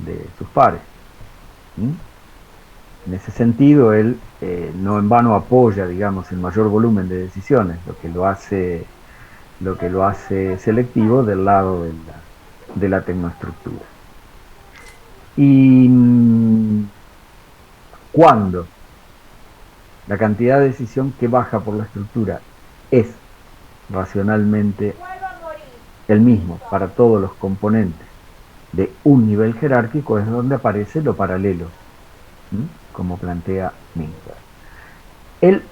de sus pares. ¿Mm? En ese sentido, él no en vano apoya, digamos, el mayor volumen de decisiones, lo que lo hace selectivo del lado de la tecnoestructura. Y cuando la cantidad de decisión que baja por la estructura es racionalmente el mismo para todos los componentes de un nivel jerárquico, es donde aparece lo paralelo, ¿m? Como plantea Minker. El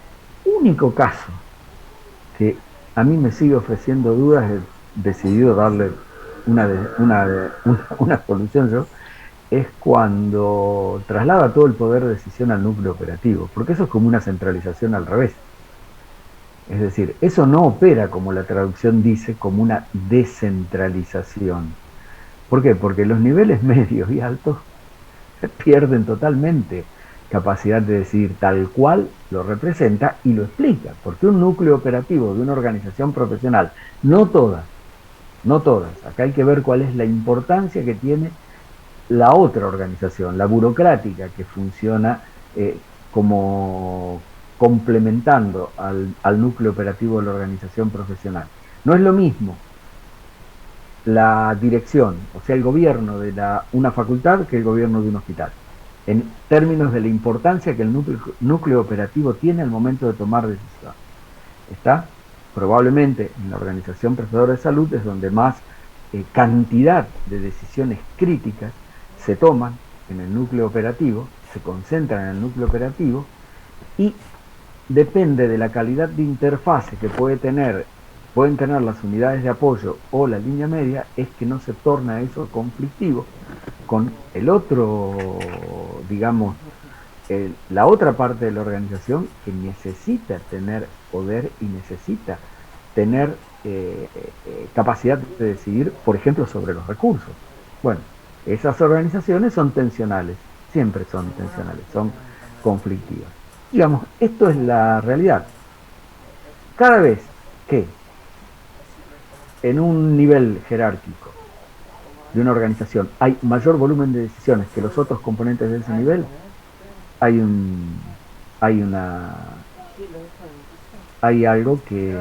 único caso que a mí me sigue ofreciendo dudas, he decidido darle una solución yo, es cuando traslada todo el poder de decisión al núcleo operativo, porque eso es como una centralización al revés. Es decir, eso no opera, como la traducción dice, como una descentralización. ¿Por qué? Porque los niveles medios y altos pierden totalmente capacidad de decidir tal cual lo representa y lo explica, porque un núcleo operativo de una organización profesional, no todas, no todas, acá hay que ver cuál es la importancia que tiene la otra organización, la burocrática, que funciona como complementando al núcleo operativo de la organización profesional. No es lo mismo la dirección, o sea, el gobierno de una facultad que el gobierno de un hospital, en términos de la importancia que el núcleo operativo tiene al momento de tomar decisiones. ¿Está? Probablemente en la organización prestadora de salud es donde más cantidad de decisiones críticas se toman en el núcleo operativo, se concentran en el núcleo operativo y depende de la calidad de interfase que pueden tener las unidades de apoyo o la línea media, es que no se torna eso conflictivo con el otro, digamos, la otra parte de la organización que necesita tener poder y necesita tener capacidad de decidir, por ejemplo, sobre los recursos. Bueno, esas organizaciones son tensionales, siempre son tensionales, son conflictivas. Digamos, esto es la realidad. Cada vez que en un nivel jerárquico de una organización hay mayor volumen de decisiones que los otros componentes de ese nivel, hay un hay una hay algo que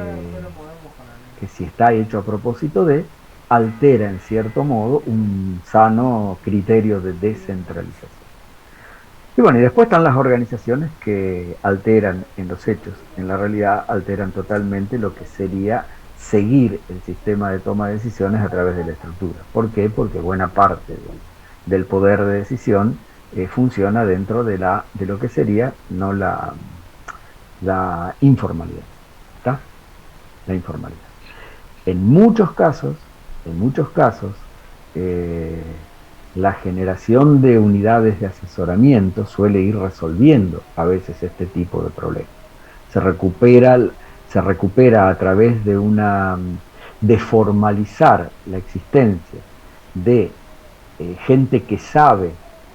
si está hecho a propósito de altera en cierto modo un sano criterio de descentralización. Y bueno, y después están las organizaciones que alteran en los hechos, en la realidad alteran totalmente lo que sería seguir el sistema de toma de decisiones a través de la estructura. ¿Por qué? Porque buena parte del poder de decisión funciona dentro de lo que sería no la informalidad. ¿Está? La informalidad. En en muchos casos, eh, la generación de unidades de asesoramiento suele ir resolviendo a veces este tipo de problemas. Se recupera, se recupera a través de formalizar la existencia de gente que sabe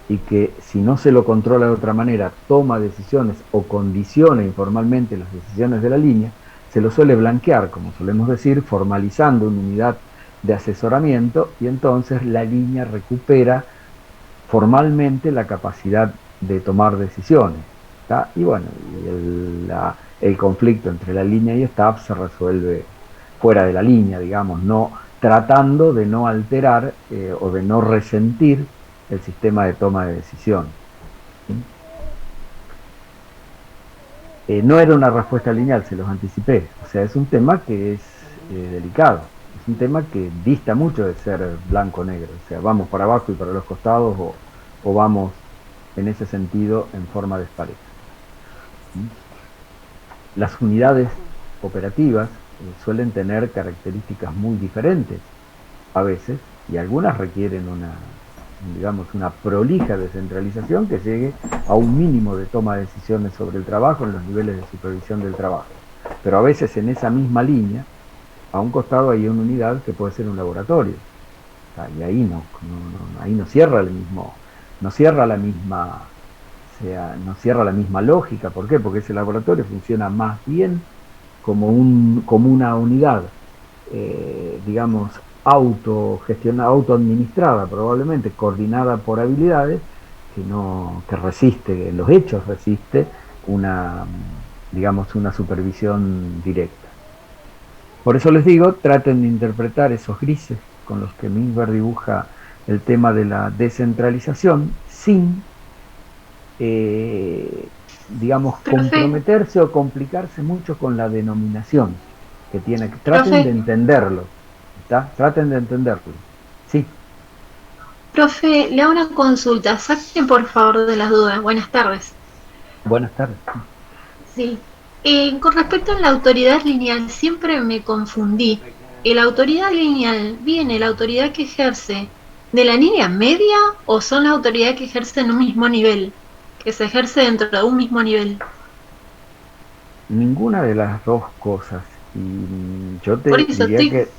y que si no se lo controla de otra manera toma decisiones o condiciona informalmente las decisiones de la línea, se lo suele blanquear, como solemos decir, formalizando una unidad de asesoramiento y entonces la línea recupera formalmente la capacidad de tomar decisiones. ¿Tá? Y bueno, el conflicto entre la línea y staff se resuelve fuera de la línea, digamos, no tratando de no alterar o de no resentir el sistema de toma de decisiones. No era una respuesta lineal, se los anticipé. O sea, es un tema que es delicado. Es un tema que dista mucho de ser blanco-negro. O sea, vamos para abajo y para los costados o vamos en ese sentido en forma despareja. Las unidades operativas suelen tener características muy diferentes a veces y algunas requieren digamos, una prolija descentralización que llegue a un mínimo de toma de decisiones sobre el trabajo en los niveles de supervisión del trabajo. Pero a veces en esa misma línea, a un costado hay una unidad que puede ser un laboratorio. O sea, y ahí ahí no cierra el mismo, no cierra la misma, o sea, no cierra la misma lógica. ¿Por qué? Porque ese laboratorio funciona más bien como una unidad, digamos, autogestionada, autoadministrada, probablemente coordinada por habilidades, que no, que resiste, en los hechos resiste una, digamos, una supervisión directa. Por eso les digo, traten de interpretar esos grises con los que Minberg dibuja el tema de la descentralización sin, digamos, Profe, comprometerse o complicarse mucho con la denominación que tiene. Traten de profe, entenderlo, ¿está? Traten de entenderlo. Sí, profe, le hago una consulta. Sáquenme por favor de las dudas. Buenas tardes. buenas tardes. Sí. Con respecto a la autoridad lineal, siempre me confundí. ¿La autoridad lineal viene la autoridad que ejerce de la línea media o son las autoridades que ejercen un mismo nivel? Que se ejerce dentro de un mismo nivel. Ninguna de las dos cosas. Y yo Por te eso diría estoy. que ¿Qué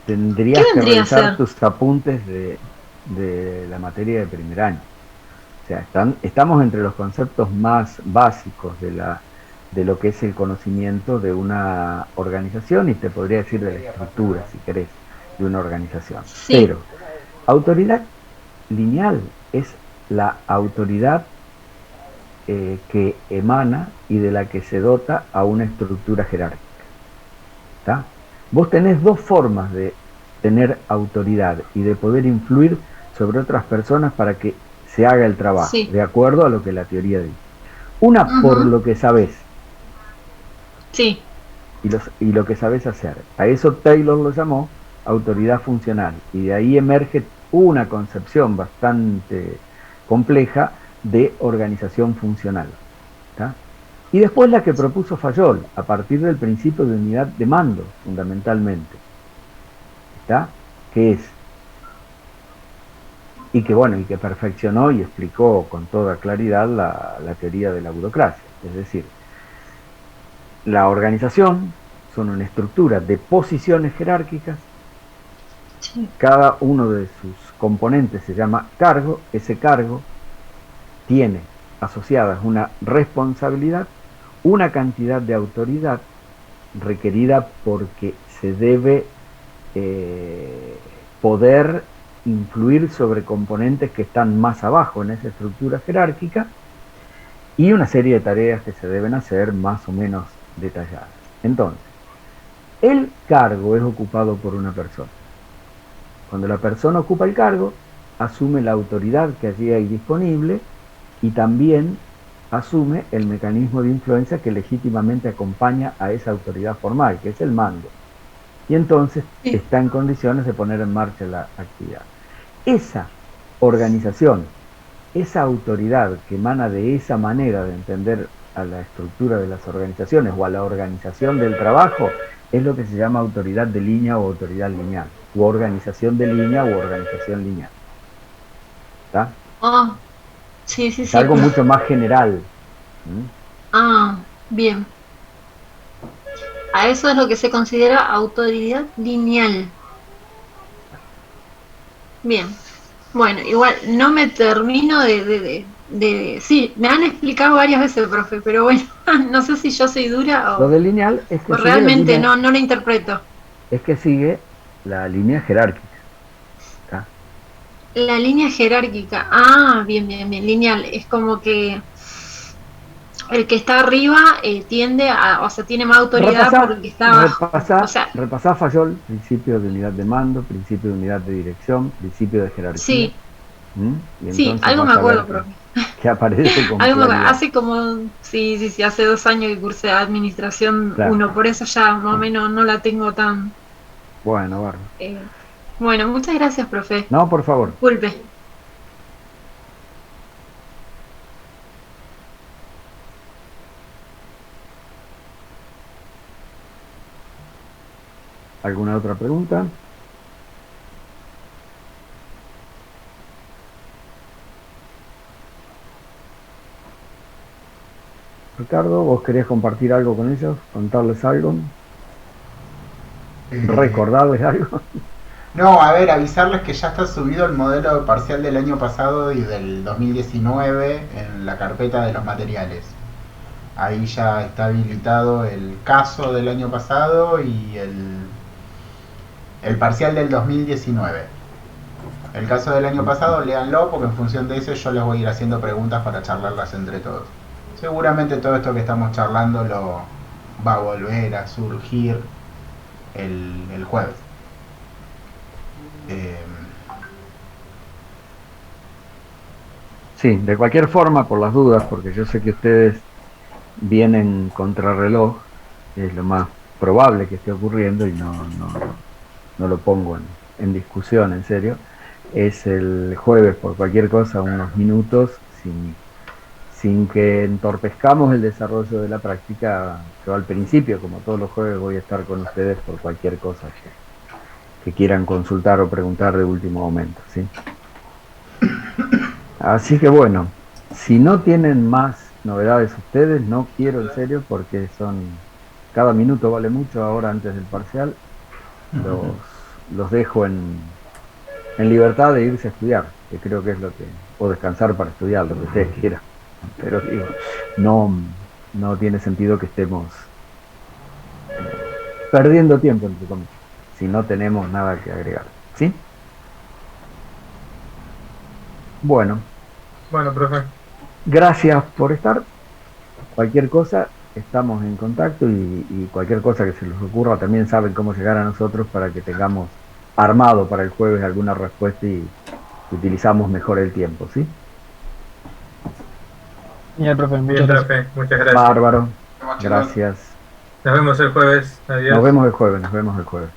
tendrías que vendría a revisar ser? tus apuntes de la materia de primer año. O sea, estamos entre los conceptos más básicos de lo que es el conocimiento de una organización y te podría decir de la estructura, si querés, de una organización. Sí. Pero autoridad lineal es la autoridad que emana y de la que se dota a una estructura jerárquica. ¿Tá? Vos tenés dos formas de tener autoridad y de poder influir sobre otras personas para que se haga el trabajo, Sí. de acuerdo a lo que la teoría dice. Una por Ujú. lo que sabés Sí. y lo que sabés hacer. A eso Taylor lo llamó autoridad funcional y de ahí emerge una concepción bastante compleja de organización funcional. ¿Tá? Y después la que propuso Fayol, a partir del principio de unidad de mando, fundamentalmente, ¿está? Que es, y que bueno, y que perfeccionó y explicó con toda claridad la teoría de la burocracia. Es decir, la organización son una estructura de posiciones jerárquicas, Sí. cada uno de sus componentes se llama cargo, ese cargo tiene asociadas una responsabilidad, una cantidad de autoridad requerida porque se debe poder influir sobre componentes que están más abajo en esa estructura jerárquica y una serie de tareas que se deben hacer más o menos detalladas. Entonces, el cargo es ocupado por una persona. Cuando la persona ocupa el cargo, asume la autoridad que allí hay disponible y también asume el mecanismo de influencia que legítimamente acompaña a esa autoridad formal, que es el mando. Y entonces Sí. está en condiciones de poner en marcha la actividad. Esa organización, esa autoridad que emana de esa manera de entender a la estructura de las organizaciones o a la organización del trabajo, es lo que se llama autoridad de línea o autoridad lineal, u organización de línea u organización lineal. ¿Está? Oh, sí, sí, Es sí. algo mucho más general. ¿Mm? Ah, bien. A eso es lo que se considera autoridad lineal. Bien. Bueno, igual no me termino sí, me han explicado varias veces, profe, pero bueno, no sé si yo soy dura Lo de lineal o realmente no lo interpreto. es que sigue la línea jerárquica. ¿Está? La línea jerárquica. Ah, bien, bien, bien. Lineal. Es como que el que está arriba tiende a, o sea, tiene más autoridad por el Repasá, que está abajo. O repasá, sea, repasá Fayol, principio de unidad de mando, principio de unidad de dirección, principio de jerarquía. sí, ¿Mm? Y sí, entonces algo me vas a ver acuerdo, profe. que aparece con Algo me acuerdo. claridad. Hace como, sí, sí, sí, hace 2 años que cursé administración Claro. uno, por eso ya más o menos no la tengo tan. Bueno, Barro. eh, Bueno, muchas gracias, profe. No, por favor. Disculpe. ¿Alguna otra pregunta? Ricardo, ¿vos querías compartir algo con ellos? ¿Contarles algo? Eh, ¿Recordarles algo? no, a ver, avisarles que ya está subido el modelo parcial del año pasado y del 2019 en la carpeta de los materiales. Ahí ya está habilitado el caso del año pasado y El parcial del 2019. El caso del año pasado, léanlo porque en función de ese yo les voy a ir haciendo preguntas para charlarlas entre todos. Seguramente todo esto que estamos charlando lo va a volver a surgir el jueves. Sí, de cualquier forma, por las dudas, porque yo sé que ustedes vienen contrarreloj, es lo más probable que esté ocurriendo y no lo pongo en discusión, en serio, es el jueves por cualquier cosa, unos minutos, sin que entorpezcamos el desarrollo de la práctica. Yo al principio, como todos los jueves, voy a estar con ustedes por cualquier cosa que quieran consultar o preguntar de último momento, ¿sí? Así que bueno, si no tienen más novedades ustedes, no quiero en serio, porque cada minuto vale mucho ahora antes del parcial, los, los dejo en libertad de irse a estudiar, que creo que es o descansar para estudiar, lo que ustedes quieran. Pero digo, no, no tiene sentido que estemos perdiendo tiempo, entre comillas, si no tenemos nada que agregar. ¿Sí? Bueno, Bueno, profe. gracias por estar. Cualquier cosa, estamos en contacto y cualquier cosa que se les ocurra, también saben cómo llegar a nosotros para que tengamos armado para el jueves alguna respuesta y utilizamos mejor el tiempo, ¿sí? Bien, profe, muchas Bien, gracias. profe. Muchas gracias. Bárbaro, Chicos. gracias. Nos vemos el jueves. Adiós. Nos vemos el jueves, nos vemos el jueves.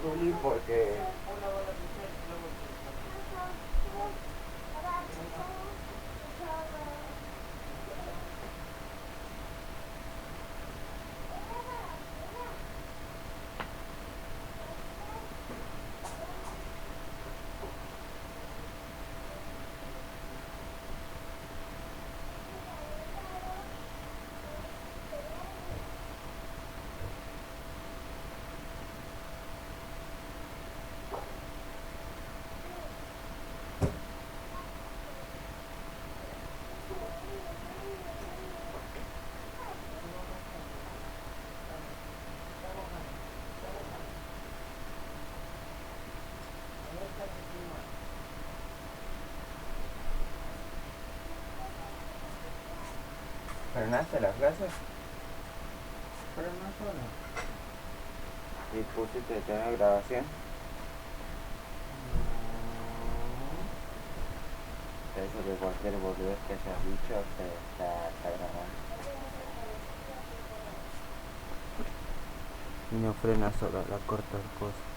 Juli, porque frenaste las clases Pero no solo. y pusiste tener grabación. Eso que cualquier boludez que hayas dicho está grabando. Y no frena solo, la corta el coso.